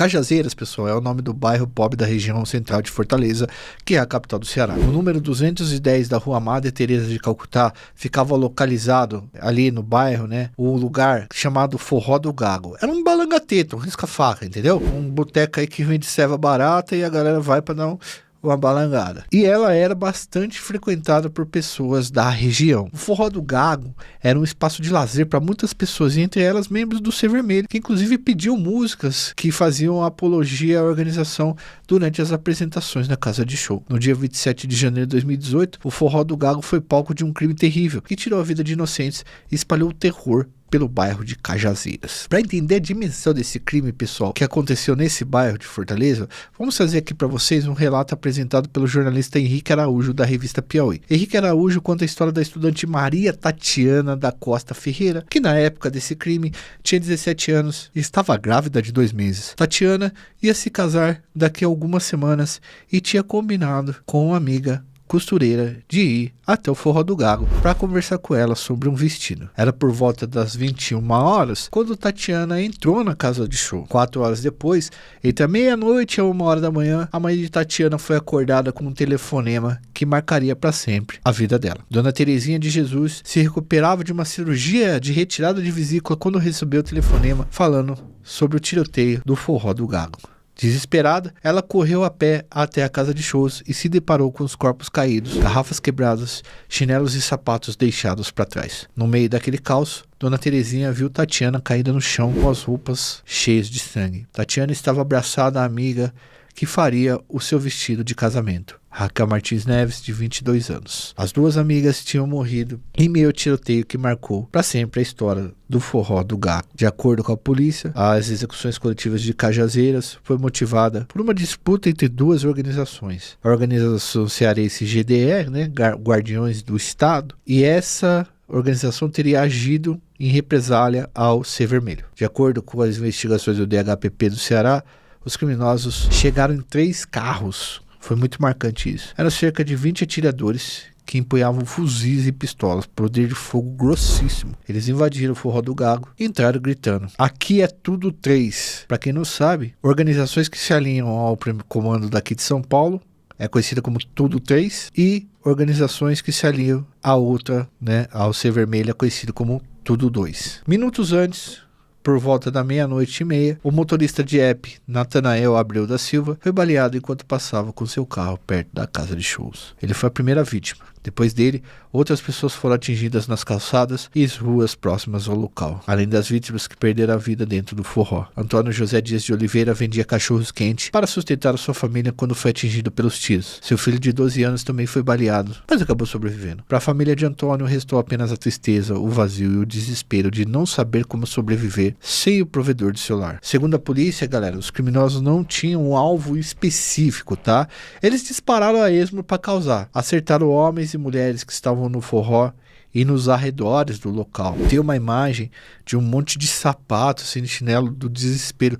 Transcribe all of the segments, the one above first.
Cajazeiras, pessoal, é o nome do bairro pobre da região central de Fortaleza, que é a capital do Ceará. O número 210 da Rua Madre Teresa de Calcutá ficava localizado ali no bairro, né? O lugar chamado Forró do Gago. Era um balangateta, um risca-faca, entendeu? Um boteco aí que vende ceva barata e a galera vai para dar uma balangada. E ela era bastante frequentada por pessoas da região. O Forró do Gago era um espaço de lazer para muitas pessoas, e entre elas membros do Ser Vermelho, que inclusive pediam músicas que faziam apologia à organização durante as apresentações na casa de show. No dia 27 de janeiro de 2018, o Forró do Gago foi palco de um crime terrível que tirou a vida de inocentes e espalhou o terror pelo bairro de Cajazeiras. Para entender a dimensão desse crime, pessoal, que aconteceu nesse bairro de Fortaleza, vamos fazer aqui para vocês um relato apresentado pelo jornalista Henrique Araújo, da revista Piauí. Henrique Araújo conta a história da estudante Maria Tatiana da Costa Ferreira, que na época desse crime tinha 17 anos e estava grávida de 2 meses. Tatiana ia se casar daqui a algumas semanas e tinha combinado com uma amiga costureira de ir até o Forró do Gago para conversar com ela sobre um vestido. Era por volta das 21 horas quando Tatiana entrou na casa de show. 4 horas depois, entre a meia-noite e 1 hora da manhã, a mãe de Tatiana foi acordada com um telefonema que marcaria para sempre a vida dela. Dona Terezinha de Jesus se recuperava de uma cirurgia de retirada de vesícula quando recebeu o telefonema falando sobre o tiroteio do Forró do Gago. Desesperada, ela correu a pé até a casa de shows e se deparou com os corpos caídos, garrafas quebradas, chinelos e sapatos deixados para trás. No meio daquele caos, Dona Terezinha viu Tatiana caída no chão com as roupas cheias de sangue. Tatiana estava abraçada à amiga que faria o seu vestido de casamento, Raquel Martins Neves, de 22 anos. As duas amigas tinham morrido em meio ao tiroteio que marcou para sempre a história do Forró do Gago. De acordo com a polícia, as execuções coletivas de Cajazeiras foi motivada por uma disputa entre duas organizações. A organização cearense GDE, né, Guardiões do Estado, e essa organização teria agido em represália ao Ser Vermelho. De acordo com as investigações do DHPP do Ceará, os criminosos chegaram em 3 carros. Foi muito marcante isso. Eram cerca de 20 atiradores que empunhavam fuzis e pistolas, poder de fogo grossíssimo. Eles invadiram o Forró do Gago e entraram gritando: "Aqui é tudo 3. Para quem não sabe, organizações que se alinham ao comando daqui de São Paulo é conhecida como Tudo 3, e organizações que se alinham a outra, né, ao Ser Vermelho, é conhecido como Tudo 2. Minutos antes, por volta da 00:30, o motorista de Jeep, Natanael Abreu da Silva, foi baleado enquanto passava com seu carro perto da casa de shows. Ele foi a primeira vítima. Depois dele, outras pessoas foram atingidas nas calçadas e ruas próximas ao local, além das vítimas que perderam a vida dentro do forró. Antônio José Dias de Oliveira vendia cachorros quentes para sustentar a sua família quando foi atingido pelos tiros. Seu filho de 12 anos também foi baleado, mas acabou sobrevivendo. Para a família de Antônio, restou apenas a tristeza, o vazio e o desespero de não saber como sobreviver sem o provedor de seu lar. Segundo a polícia, galera, os criminosos não tinham um alvo específico, tá? Eles dispararam a esmo para causar. Acertaram homens e mulheres que estavam no forró e nos arredores do local. Tem uma imagem de um monte de sapatos, assim, de chinelo do desespero,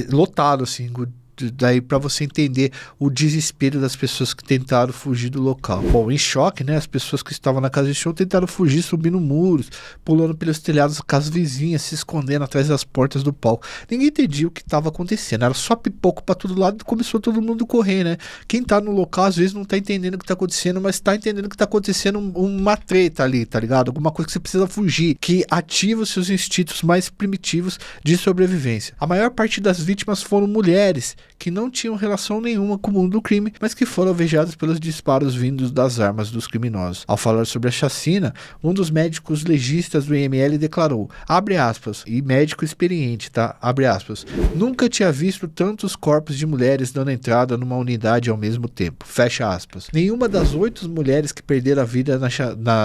lotado, assim, daí para você entender o desespero das pessoas que tentaram fugir do local. Bom, em choque, né, as pessoas que estavam na casa de show tentaram fugir subindo muros, pulando pelos telhados das casas vizinhas, se escondendo atrás das portas do palco. Ninguém entendia o que estava acontecendo, era só pipoco para todo lado e começou todo mundo a correr, né? Quem tá no local às vezes não tá entendendo o que tá acontecendo, mas tá entendendo que tá acontecendo uma treta ali, tá ligado? Alguma coisa que você precisa fugir, que ativa os seus instintos mais primitivos de sobrevivência. A maior parte das vítimas foram mulheres que não tinham relação nenhuma com o mundo do crime, mas que foram alvejadas pelos disparos vindos das armas dos criminosos. Ao falar sobre a chacina, um dos médicos legistas do IML declarou, abre aspas, e médico experiente, tá? Abre aspas, nunca tinha visto tantos corpos de mulheres dando entrada numa unidade ao mesmo tempo, fecha aspas. Nenhuma das 8 mulheres que perderam a vida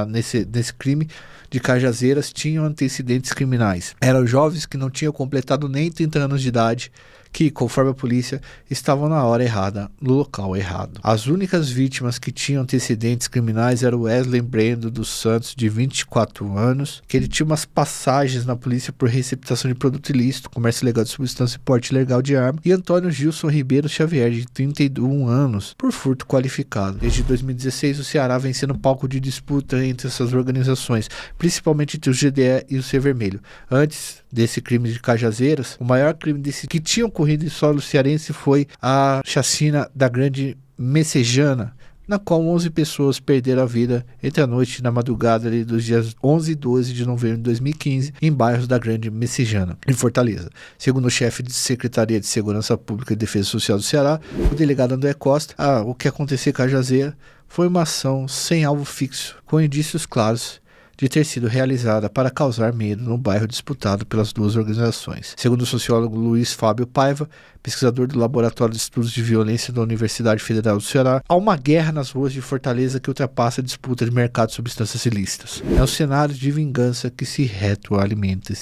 nesse crime de Cajazeiras tinham antecedentes criminais. Eram jovens que não tinham completado nem 30 anos de idade, que, conforme a polícia, estavam na hora errada, no local errado. As únicas vítimas que tinham antecedentes criminais eram Wesley Brendo dos Santos, de 24 anos, que ele tinha umas passagens na polícia por receptação de produto ilícito, comércio ilegal de substância e porte ilegal de arma, e Antônio Gilson Ribeiro Xavier, de 31 anos, por furto qualificado. Desde 2016, o Ceará vem sendo palco de disputa entre essas organizações, principalmente entre o GDE e o Ser Vermelho. Antes desse crime de Cajazeiras, o maior crime que tinha ocorrido ocorrido em solo cearense foi a chacina da Grande Messejana, na qual 11 pessoas perderam a vida entre a noite e na madrugada ali dos dias 11 e 12 de novembro de 2015, em bairros da Grande Messejana, em Fortaleza. Segundo o chefe de Secretaria de Segurança Pública e Defesa Social do Ceará, o delegado André Costa, o que aconteceu em Cajazeiras foi uma ação sem alvo fixo, com indícios claros de ter sido realizada para causar medo no bairro disputado pelas duas organizações. Segundo o sociólogo Luiz Fábio Paiva, pesquisador do Laboratório de Estudos de Violência da Universidade Federal do Ceará, há uma guerra nas ruas de Fortaleza que ultrapassa a disputa de mercado de substâncias ilícitas. É um cenário de vingança que se retroalimenta.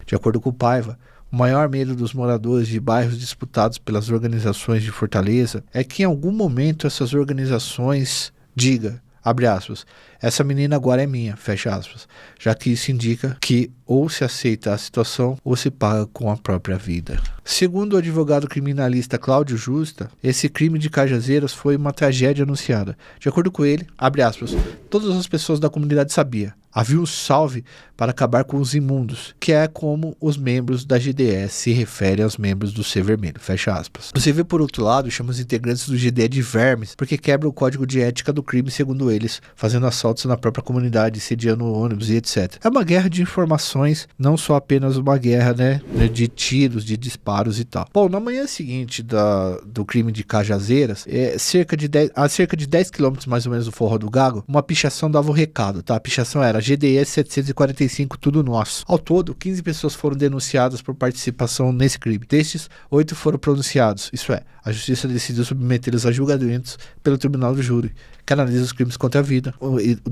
De acordo com Paiva, o maior medo dos moradores de bairros disputados pelas organizações de Fortaleza é que em algum momento essas organizações diga, abre aspas, essa menina agora é minha, fecha aspas, já que isso indica que ou se aceita a situação ou se paga com a própria vida. Segundo o advogado criminalista Cláudio Justa, esse crime de Cajazeiras foi uma tragédia anunciada. De acordo com ele, abre aspas, todas as pessoas da comunidade sabiam. Havia um salve para acabar com os imundos, que é como os membros da GDE se referem aos membros do C Vermelho, fecha aspas. Você vê, por outro lado, chama os integrantes do GDE de vermes, porque quebra o código de ética do crime, segundo eles, fazendo assaltos na própria comunidade, sediando ônibus e etc. É uma guerra de informações, não só apenas uma guerra, de tiros, de disparos e tal. Bom, na manhã seguinte do crime de Cajazeiras, a cerca de 10 quilômetros mais ou menos do Forró do Gago, uma pichação dava o recado, tá? A pichação era GDE 745, tudo nosso. Ao todo, 15 pessoas foram denunciadas por participação nesse crime. Destes, 8 foram pronunciados, isso é, a justiça decidiu submetê-los a julgamentos pelo tribunal do júri, que analisa os crimes contra a vida.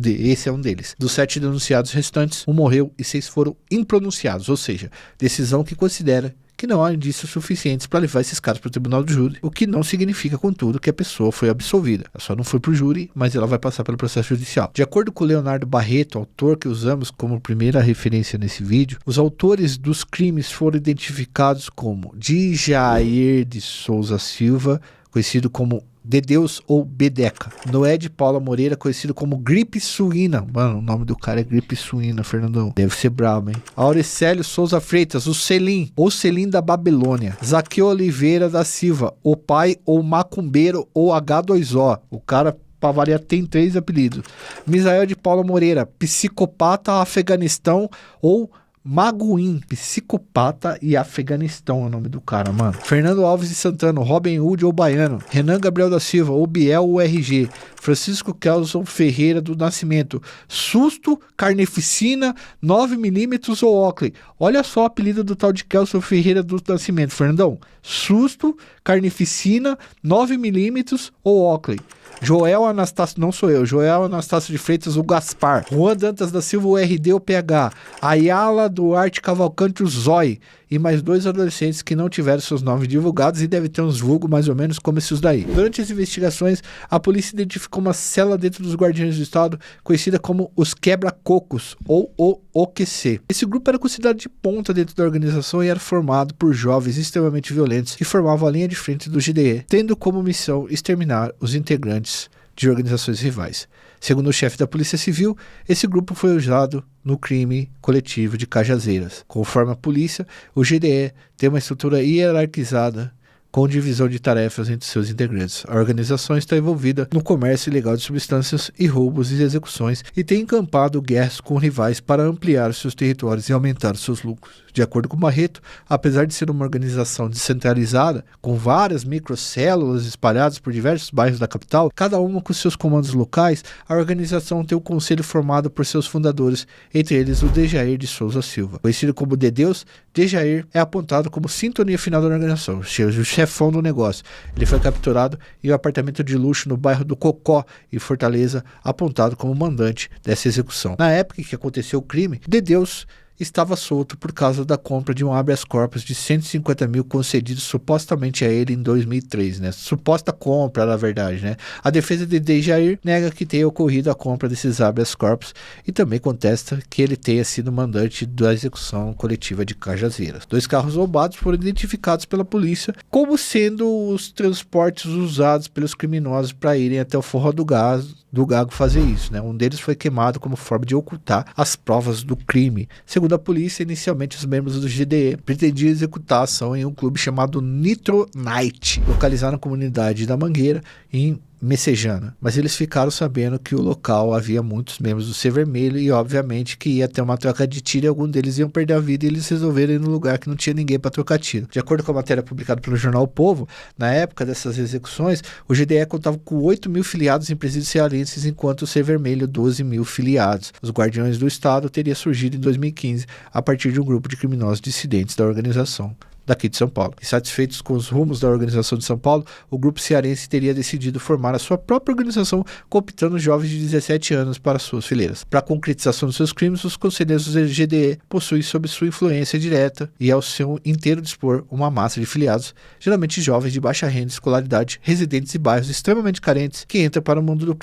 Esse é um deles. Dos 7 denunciados restantes, 1 morreu e 6 foram impronunciados, ou seja, decisão que considera que não há indícios suficientes para levar esses casos para o tribunal do júri, o que não significa, contudo, que a pessoa foi absolvida. Ela só não foi para o júri, mas ela vai passar pelo processo judicial. De acordo com Leonardo Barreto, autor que usamos como primeira referência nesse vídeo, os autores dos crimes foram identificados como Djair de Souza Silva, conhecido como Dedeus ou Bedeca. Noé de Paula Moreira, conhecido como Gripe Suína. Mano, o nome do cara é Gripe Suína, Fernandão. Deve ser brabo, hein? Auricélio Souza Freitas, o Selim, ou Selim da Babilônia. Zaqueu Oliveira da Silva, o pai ou macumbeiro ou H2O. O cara, pra variar, tem 3 apelidos. Misael de Paula Moreira, psicopata Afeganistão ou Maguim, psicopata e Afeganistão é o nome do cara, mano. Fernando Alves de Santana, Robin Hood ou Baiano. Renan Gabriel da Silva, ou Biel ou RG. Francisco Kelson Ferreira do Nascimento. Susto, Carneficina, 9mm ou Oakley. Olha só o apelido do tal de Kelson Ferreira do Nascimento, Fernandão. Susto, Carneficina, 9mm ou Oakley. Joel Anastácio, não sou eu, Joel Anastácio de Freitas, o Gaspar. Juan Dantas da Silva, o RD, o PH. Ayala Duarte Cavalcante, o Zói. E mais 2 adolescentes que não tiveram seus nomes divulgados e deve ter uns vulgos mais ou menos como esses daí. Durante as investigações, a polícia identificou uma cela dentro dos Guardiões do Estado, conhecida como os Quebra-Cocos, ou o OQC. Esse grupo era considerado de ponta dentro da organização e era formado por jovens extremamente violentos que formavam a linha de frente do GDE, tendo como missão exterminar os integrantes de organizações rivais. Segundo o chefe da Polícia Civil, esse grupo foi usado no crime coletivo de Cajazeiras. Conforme a polícia, o GDE tem uma estrutura hierarquizada com divisão de tarefas entre seus integrantes. A organização está envolvida no comércio ilegal de substâncias e roubos e execuções e tem encampado guerras com rivais para ampliar seus territórios e aumentar seus lucros. De acordo com Barreto, apesar de ser uma organização descentralizada, com várias microcélulas espalhadas por diversos bairros da capital, cada uma com seus comandos locais, a organização tem um conselho formado por seus fundadores, entre eles o Djair de Souza Silva. Conhecido como Dedeus, Djair é apontado como sintonia final da organização, o chefão do negócio. Ele foi capturado em um apartamento de luxo no bairro do Cocó, em Fortaleza, apontado como mandante dessa execução. Na época em que aconteceu o crime, Dedeus estava solto por causa da compra de um habeas corpus de 150 mil concedido supostamente a ele em 2003, Suposta compra, na verdade, A defesa de Djair nega que tenha ocorrido a compra desses habeas corpus e também contesta que ele tenha sido mandante da execução coletiva de Cajazeiras. 2 carros roubados foram identificados pela polícia como sendo os transportes usados pelos criminosos para irem até o Forró do Gago fazer isso, Um deles foi queimado como forma de ocultar as provas do crime. Segundo Segundo a polícia, inicialmente os membros do GDE pretendiam executar a ação em um clube chamado Nitro Night, localizado na comunidade da Mangueira, em Messejana, mas eles ficaram sabendo que o local havia muitos membros do Ser Vermelho e obviamente que ia ter uma troca de tiro e algum deles iam perder a vida e eles resolveram ir no lugar que não tinha ninguém para trocar tiro. De acordo com a matéria publicada pelo jornal O Povo, na época dessas execuções, o GDE contava com 8 mil filiados em presídios cearenses, enquanto o Ser Vermelho 12 mil filiados. Os Guardiões do Estado teria surgido em 2015 a partir de um grupo de criminosos dissidentes da organização daqui de São Paulo. Insatisfeitos com os rumos da organização de São Paulo, o grupo cearense teria decidido formar a sua própria organização, cooptando jovens de 17 anos para suas fileiras. Para a concretização dos seus crimes, os conselheiros do GDE possuem sob sua influência direta e ao seu inteiro dispor uma massa de filiados, geralmente jovens de baixa renda e escolaridade, residentes em bairros extremamente carentes, que entram para o mundo do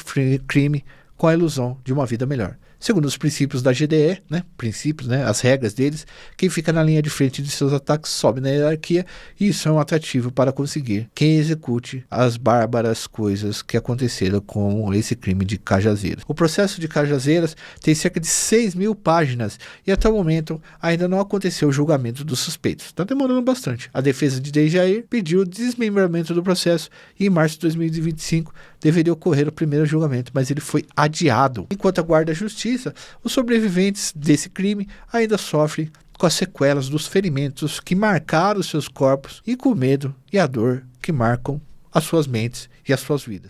crime com a ilusão de uma vida melhor. Segundo os princípios da GDE, as regras deles, quem fica na linha de frente de seus ataques sobe na hierarquia e isso é um atrativo para conseguir quem execute as bárbaras coisas que aconteceram com esse crime de Cajazeiras. O processo de Cajazeiras tem cerca de 6 mil páginas e até o momento ainda não aconteceu o julgamento dos suspeitos. Está demorando bastante. A defesa de Dejair pediu o desmembramento do processo e em março de 2025 deveria ocorrer o primeiro julgamento, mas ele foi adiado. Enquanto aguarda a justiça, os sobreviventes desse crime ainda sofrem com as sequelas dos ferimentos que marcaram seus corpos e com o medo e a dor que marcam as suas mentes e as suas vidas.